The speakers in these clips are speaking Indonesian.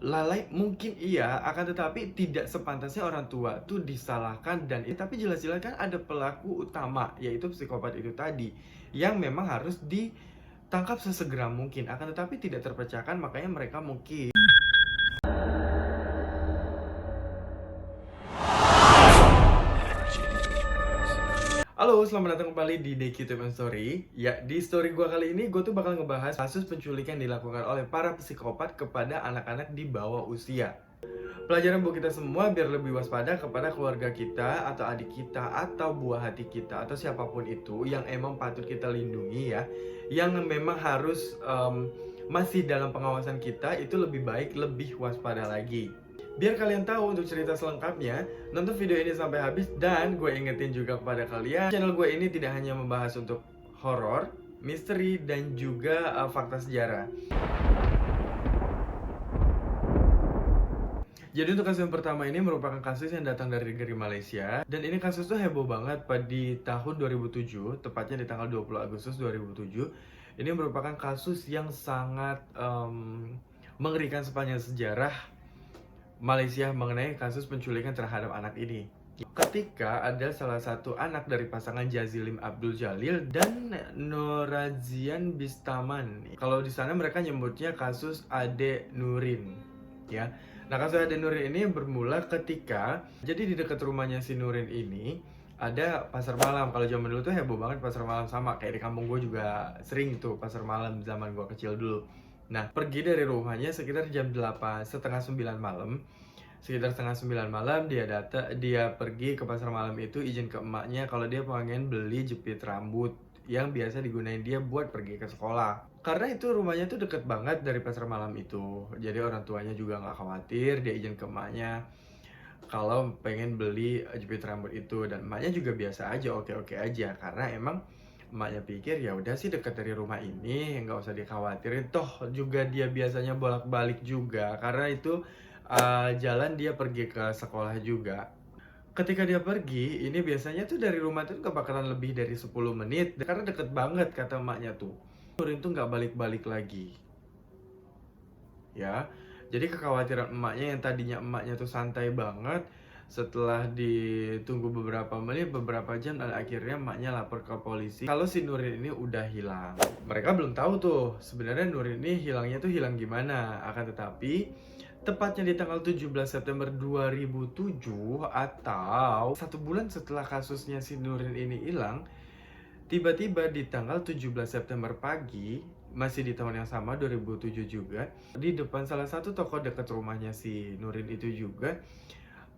lalai mungkin iya, akan tetapi tidak sepantasnya orang tua tuh disalahkan tapi jelas-jelas kan ada pelaku utama yaitu psikopat itu tadi yang memang harus ditangkap sesegera mungkin, akan tetapi tidak terpecahkan, makanya mereka mungkin. Halo, selamat datang kembali di DQ Time Story. Ya, di story gue kali ini gue tuh bakal ngebahas kasus penculikan yang dilakukan oleh para psikopat kepada anak-anak di bawah usia. Pelajaran buat kita semua biar lebih waspada kepada keluarga kita atau adik kita atau buah hati kita atau siapapun itu yang emang patut kita lindungi ya, yang memang harus masih dalam pengawasan kita, itu lebih baik lebih waspada lagi. Biar kalian tahu untuk cerita selengkapnya, nonton video ini sampai habis. Dan gue ingetin juga kepada kalian, channel gue ini tidak hanya membahas untuk horor, misteri, dan juga fakta sejarah. Jadi untuk kasus yang pertama ini merupakan kasus yang datang dari negeri Malaysia. Dan ini kasus tuh heboh banget pada di tahun 2007, tepatnya di tanggal 20 Agustus 2007. Ini merupakan kasus yang sangat mengerikan sepanjang sejarah Malaysia mengenai kasus penculikan terhadap anak ini. Ketika ada salah satu anak dari pasangan Jazilim Abdul Jalil dan Norazian Bistaman. Kalau di sana mereka nyebutnya kasus Ade Nurin, ya. Nah, kasus Ade Nurin ini bermula ketika jadi di dekat rumahnya si Nurin ini ada pasar malam. Kalau zaman dulu tuh heboh banget pasar malam, sama kayak di kampung gue juga sering tuh pasar malam zaman gue kecil dulu. Nah, pergi dari rumahnya sekitar jam 8, setengah 9 malam. Sekitar setengah 9 malam dia pergi ke pasar malam itu, izin ke emaknya kalau dia pengen beli jepit rambut yang biasa digunain dia buat pergi ke sekolah. Karena itu rumahnya tuh deket banget dari pasar malam itu. Jadi orang tuanya juga nggak khawatir, dia izin ke emaknya kalau pengen beli jepit rambut itu, dan emaknya juga biasa aja, oke-oke aja, karena emang emaknya pikir ya udah sih dekat dari rumah ini, nggak usah dikhawatirin, toh juga dia biasanya bolak-balik juga karena itu jalan dia pergi ke sekolah juga. Ketika dia pergi ini biasanya tuh dari rumah tuh nggak bakalan lebih dari 10 menit karena deket banget kata emaknya tuh. Nurin tuh nggak balik-balik lagi ya. Jadi kekhawatiran emaknya yang tadinya emaknya tuh santai banget, setelah ditunggu beberapa menit, beberapa jam, dan akhirnya emaknya lapor ke polisi kalau si Nurin ini udah hilang. Mereka belum tahu tuh sebenarnya Nurin ini hilangnya tuh hilang gimana. Akan tetapi tepatnya di tanggal 17 September 2007 atau 1 bulan setelah kasusnya si Nurin ini hilang, tiba-tiba di tanggal 17 September pagi, masih di tahun yang sama 2007 juga, di depan salah satu toko dekat rumahnya si Nurin itu juga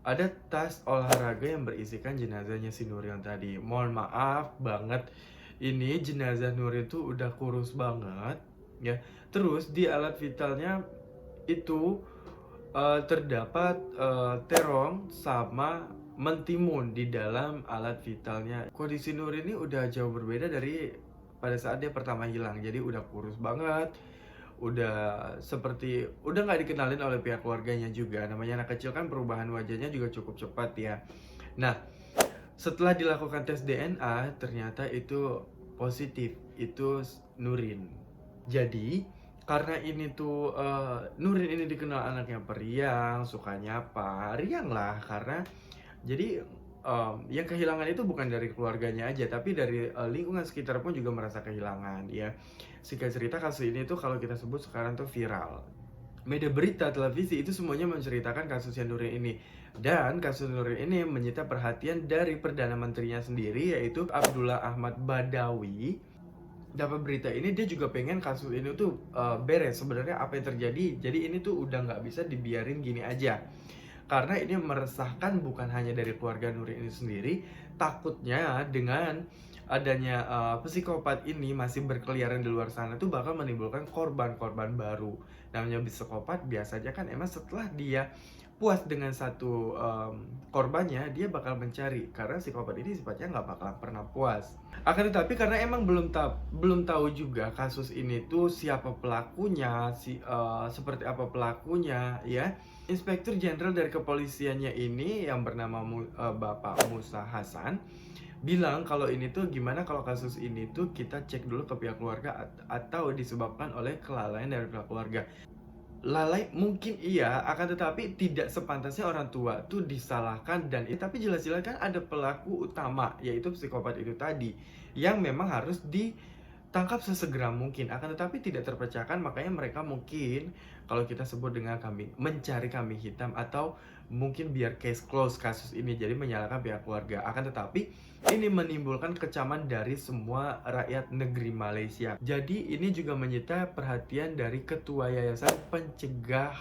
ada tas olahraga yang berisikan jenazahnya si Nurin tadi. Mohon maaf banget, ini jenazah Nurin tuh udah kurus banget ya. Terus di alat vitalnya itu terdapat terong sama mentimun di dalam alat vitalnya. Kondisi Nur ini udah jauh berbeda dari pada saat dia pertama hilang. Jadi udah kurus banget, udah nggak dikenalin oleh pihak keluarganya juga. Namanya anak kecil kan, perubahan wajahnya juga cukup cepat ya. Nah, setelah dilakukan tes DNA ternyata itu positif, itu Nurin. Jadi karena ini tuh Nurin ini dikenal anaknya periang, suka nyapa, riang lah, karena jadi yang kehilangan itu bukan dari keluarganya aja, tapi dari lingkungan sekitar pun juga merasa kehilangan ya. Singkat cerita, kasus ini tuh kalau kita sebut sekarang tuh viral. Media berita, televisi itu semuanya menceritakan kasusnya Nurin ini. Dan kasus Nurin ini menyita perhatian dari Perdana Menterinya sendiri, yaitu Abdullah Ahmad Badawi. Dapat berita ini dia juga pengen kasus ini tuh beres. Sebenarnya apa yang terjadi, jadi ini tuh udah nggak bisa dibiarin gini aja, karena ini meresahkan bukan hanya dari keluarga Nurin ini sendiri. Takutnya dengan adanya psikopat ini masih berkeliaran di luar sana tuh bakal menimbulkan korban-korban baru. Namanya psikopat biasanya kan emang setelah dia puas dengan satu korbannya, dia bakal mencari, karena psikopat ini sifatnya nggak bakal pernah puas. Akan tetapi karena emang belum tahu juga kasus ini tuh siapa pelakunya, seperti apa pelakunya ya. Inspektur Jenderal dari kepolisiannya ini yang bernama Bapak Musa Hasan bilang kalau ini tuh gimana kalau kasus ini tuh kita cek dulu ke pihak keluarga atau disebabkan oleh kelalaian dari pihak keluarga. lalai mungkin iya, akan tetapi tidak sepantasnya orang tua tuh disalahkan dan tapi jelas-jelas kan ada pelaku utama yaitu psikopat itu tadi yang memang harus ditangkap sesegera mungkin. Akan tetapi tidak terpecahkan, makanya mereka mungkin kalau kita sebut dengan mencari kambing hitam atau mungkin biar case close kasus ini, jadi menyalahkan pihak keluarga. Akan tetapi ini menimbulkan kecaman dari semua rakyat negeri Malaysia. Jadi ini juga menyita perhatian dari Ketua Yayasan Pencegah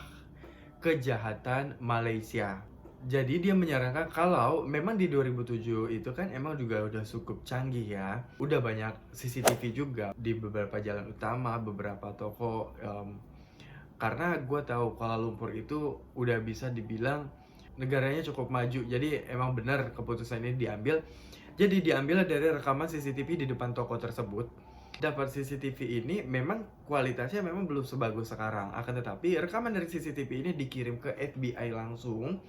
Kejahatan Malaysia. Jadi dia menyarankan kalau memang di 2007 itu kan emang juga udah cukup canggih ya. Udah banyak CCTV juga di beberapa jalan utama, beberapa toko. Karena gue tahu Kuala Lumpur itu udah bisa dibilang negaranya cukup maju. Jadi emang benar keputusan ini diambil. Jadi diambil dari rekaman CCTV di depan toko tersebut. Dapat CCTV ini memang kualitasnya memang belum sebagus sekarang. Akan tetapi rekaman dari CCTV ini dikirim ke FBI langsung.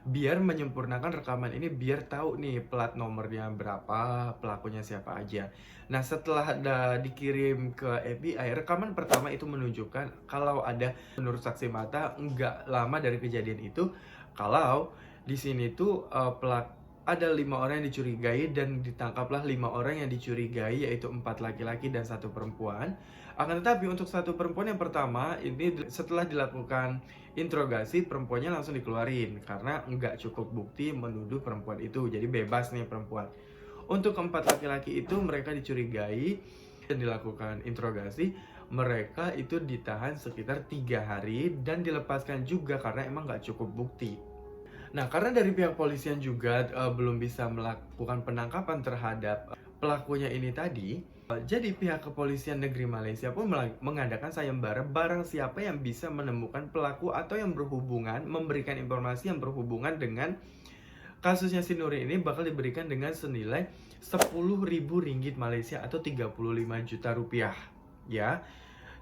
Biar menyempurnakan rekaman ini, biar tahu nih plat nomornya berapa, pelakunya siapa aja. Nah setelah dikirim ke FBI, rekaman pertama itu menunjukkan kalau ada, menurut saksi mata, nggak lama dari kejadian itu, kalau di sini tuh ada 5 orang yang dicurigai dan ditangkaplah 5 orang yang dicurigai, yaitu 4 laki-laki dan 1 perempuan. Akan tetapi untuk 1 perempuan yang pertama ini setelah dilakukan interogasi, perempuannya langsung dikeluarin karena nggak cukup bukti menuduh perempuan itu, jadi bebas nih perempuan. Untuk keempat laki-laki itu mereka dicurigai dan dilakukan interogasi, mereka itu ditahan sekitar 3 hari dan dilepaskan juga karena emang nggak cukup bukti. Nah, karena dari pihak polisian juga belum bisa melakukan penangkapan terhadap pelakunya ini tadi, jadi pihak kepolisian negeri Malaysia pun mengadakan sayembara barang siapa yang bisa menemukan pelaku atau yang berhubungan, memberikan informasi yang berhubungan dengan kasusnya si Nuri ini bakal diberikan dengan senilai 10.000 ringgit Malaysia atau 35 juta rupiah. Ya.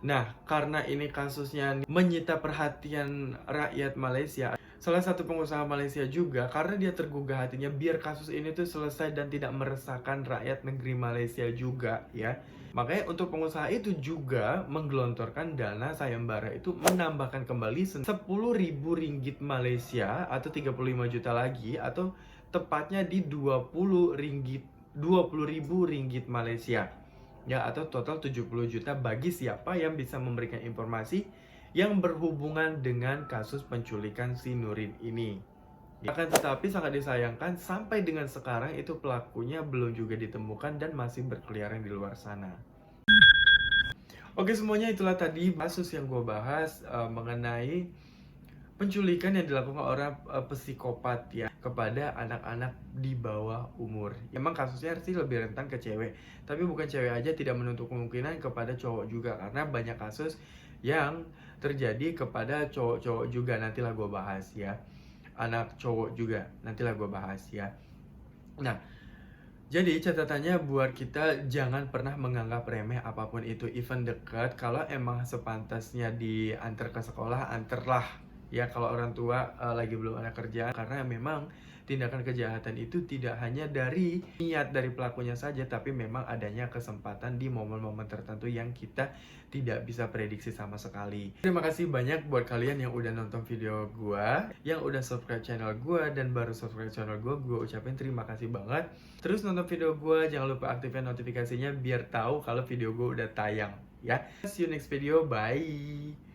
Nah, karena ini kasusnya menyita perhatian rakyat Malaysia, salah satu pengusaha Malaysia juga, karena dia tergugah hatinya biar kasus ini tuh selesai dan tidak meresahkan rakyat negeri Malaysia juga ya. Makanya untuk pengusaha itu juga menggelontorkan dana sayembara itu, menambahkan kembali 10.000 ringgit Malaysia atau 35 juta lagi, atau tepatnya di 20.000 ringgit Malaysia ya, atau total 70 juta bagi siapa yang bisa memberikan informasi yang berhubungan dengan kasus penculikan si Nurin ini. Akan tetapi sangat disayangkan sampai dengan sekarang itu pelakunya belum juga ditemukan dan masih berkeliaran di luar sana. Oke, semuanya itulah tadi kasus yang gue bahas mengenai penculikan yang dilakukan orang psikopat ya kepada anak-anak di bawah umur. Emang kasusnya sih lebih rentan ke cewek, tapi bukan cewek aja, tidak menutup kemungkinan kepada cowok juga, karena banyak kasus yang terjadi kepada cowok-cowok juga. Nantilah gue bahas ya, anak cowok juga nantilah gue bahas ya. Nah, jadi catatannya buat kita, jangan pernah menganggap remeh apapun itu, event dekat. Kalau emang sepantasnya diantar ke sekolah, antarlah ya, kalau orang tua lagi belum ada kerjaan. Karena memang tindakan kejahatan itu tidak hanya dari niat dari pelakunya saja, tapi memang adanya kesempatan di momen-momen tertentu yang kita tidak bisa prediksi sama sekali. Terima kasih banyak buat kalian yang udah nonton video gua, yang udah subscribe channel gua dan baru subscribe channel gua ucapin terima kasih banget. Terus nonton video gua, jangan lupa aktifkan notifikasinya biar tahu kalau video gua udah tayang ya. See you next video, bye.